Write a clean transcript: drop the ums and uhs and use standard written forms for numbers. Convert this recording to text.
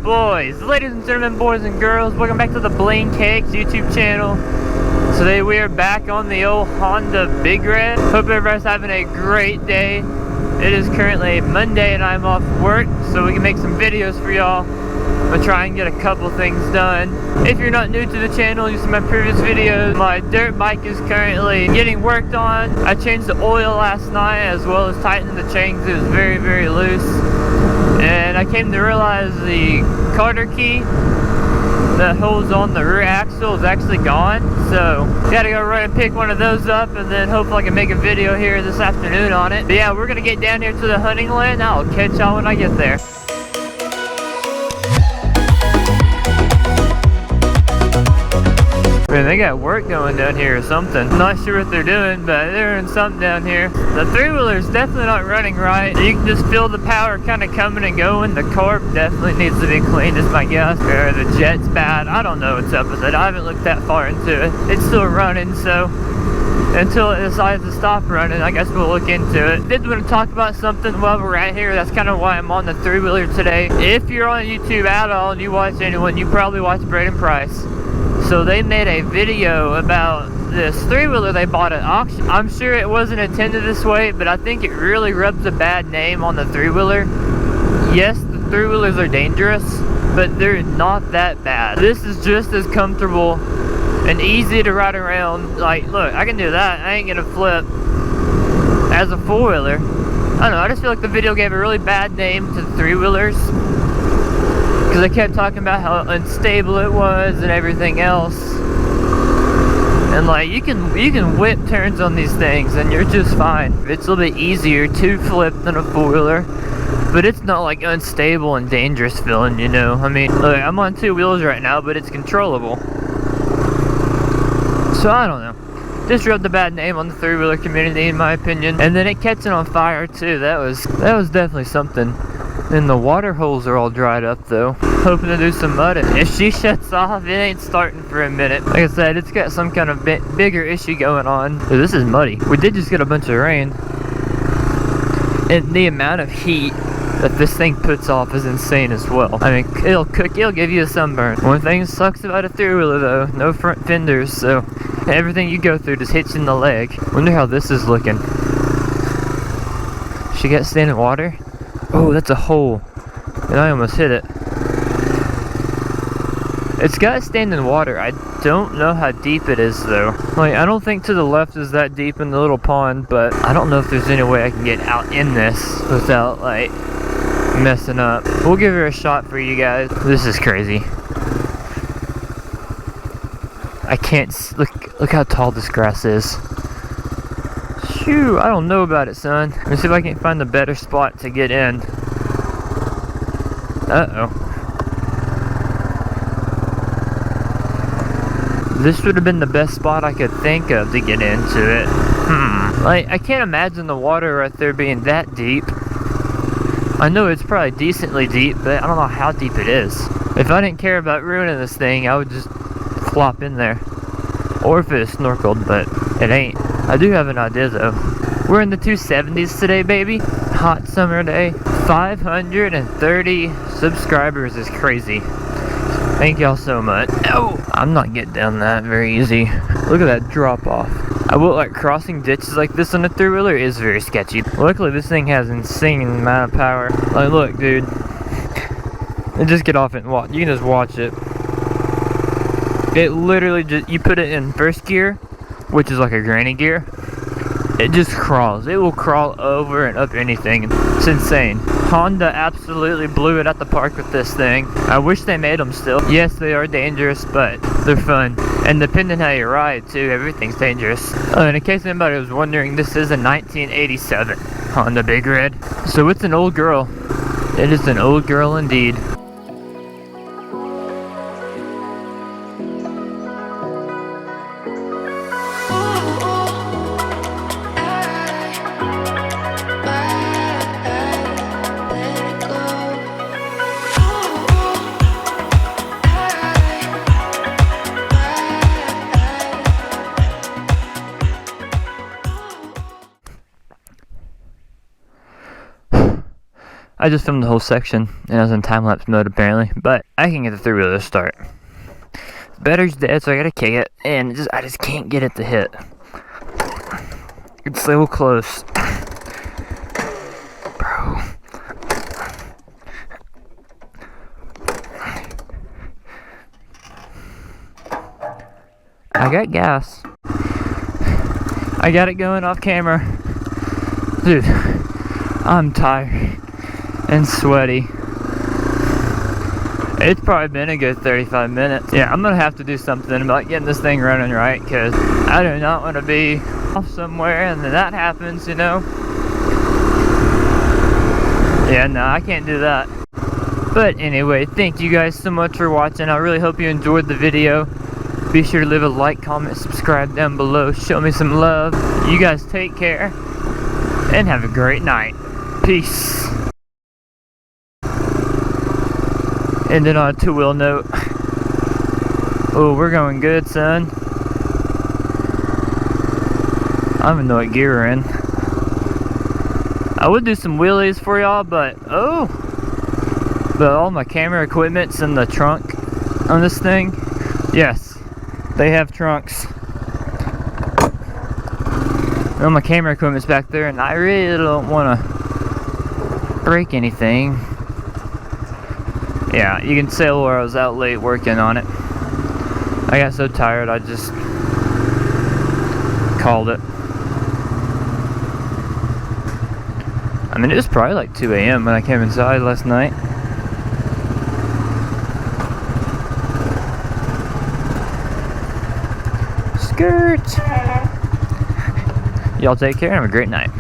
boys, ladies and gentlemen, boys and girls, welcome back to the BlaineKx YouTube channel. Today we are back on the old Honda Big Red. Hope everybody's having a great day. It is currently Monday and I'm off work, so we can make some videos for y'all. I'm gonna try and get a couple things done. If you're not new to the channel, you see my previous videos. My dirt bike is currently getting worked on. I changed the oil last night as well as tightened the chain because it was very, very loose. And I came to realize the Carter key that holds on the rear axle is actually gone. So gotta go run and pick one of those up, and then hopefully I can make a video here this afternoon on it. But yeah, we're gonna get down here to the hunting land. I'll catch y'all when I get there. Man, they got work going down here or something. Not sure what they're doing, but they're doing something down here. The three-wheeler's definitely not running right. You can just feel the power kind of coming and going. The carb definitely needs to be cleaned, is my guess. Or the jet's bad. I don't know what's up with it. I haven't looked that far into it. It's still running, so until it decides to stop running, I guess we'll look into it. Did want to talk about something while we're right here. That's kind of why I'm on the three-wheeler today. If you're on YouTube at all and you watch anyone, you probably watch BlaineKx. So they made a video about this three-wheeler they bought at auction. I'm sure it wasn't intended this way, but I think it really rubs a bad name on the three-wheeler. Yes, the three-wheelers are dangerous, but they're not that bad. This is just as comfortable and easy to ride around. Like, look, I can do that. I ain't gonna flip as a four-wheeler. I don't know, I just feel like the video gave a really bad name to the three-wheelers, because I kept talking about how unstable it was and everything else. And like, you can whip turns on these things and you're just fine. It's a little bit easier to flip than a four-wheeler, but it's not like unstable and dangerous feeling, you know. I mean, look, I'm on two wheels right now, but it's controllable. So I don't know. Just rubbed a bad name on the three-wheeler community, in my opinion. And then it catching on fire too. That was definitely something. And the water holes are all dried up though. Hoping to do some mudding. If she shuts off, it ain't starting for a minute. Like I said, it's got some kind of bigger issue going on. This is muddy. We did just get a bunch of rain. And the amount of heat that this thing puts off is insane as well. I mean, it'll give you a sunburn. One thing that sucks about a three-wheeler though, no front fenders, so everything you go through just hits you in the leg. Wonder how this is looking. She got standing water? Oh, that's a hole. And I almost hit it. It's got standing water. I don't know how deep it is though. Like, I don't think to the left is that deep in the little pond, but I don't know if there's any way I can get out in this without like messing up. We'll give her a shot for you guys. This is crazy. I can't look how tall this grass is. Phew, I don't know about it, son. Let me see if I can find a better spot to get in. Uh-oh. This would have been the best spot I could think of to get into it. Like, I can't imagine the water right there being that deep. I know it's probably decently deep, but I don't know how deep it is. If I didn't care about ruining this thing, I would just flop in there. Or if it was snorkeled, but it ain't. I do have an idea though. We're in the 270s today, baby. Hot summer day. 530 subscribers is crazy. Thank y'all so much. Oh, I'm not getting down that very easy. Look at that drop off. I will, like, crossing ditches like this on a three-wheeler is very sketchy. Luckily this thing has insane amount of power. Like, look, dude. And just get off it and watch. You can just watch it. It literally just, you put it in first gear, which is like a granny gear, it just crawls. It will crawl over and up anything. It's insane. Honda absolutely blew it at the park with this thing. I wish they made them still. Yes, they are dangerous, but they're fun. And depending how you ride too, everything's dangerous. And in case anybody was wondering, this is a 1987 Honda Big Red. So it's an old girl. It is an old girl indeed. I just filmed the whole section, and I was in time-lapse mode apparently, but I can get the three-wheeler to start. The battery's dead, so I gotta kick it, and I just can't get it to hit. It's so close. Bro. I got gas. I got it going off camera. Dude, I'm tired and sweaty. It's probably been a good 35 minutes. Yeah, I'm gonna have to do something about getting this thing running right, because I do not want to be off somewhere and then that happens, you know? Yeah, no, I can't do that. But anyway, thank you guys so much for watching. I really hope you enjoyed the video. Be sure to leave a like, comment, subscribe down below. Show me some love. You guys take care and have a great night. Peace. And then on a two-wheel note. Oh, we're going good, son. I don't even know what gear we're in. I would do some wheelies for y'all, but all my camera equipment's in the trunk on this thing. Yes, they have trunks. All my camera equipment's back there, and I really don't want to break anything. Yeah, you can tell where I was out late working on it. I got so tired, I just called it. I mean, it was probably like 2 a.m. when I came inside last night. Skirt! Y'all take care and have a great night.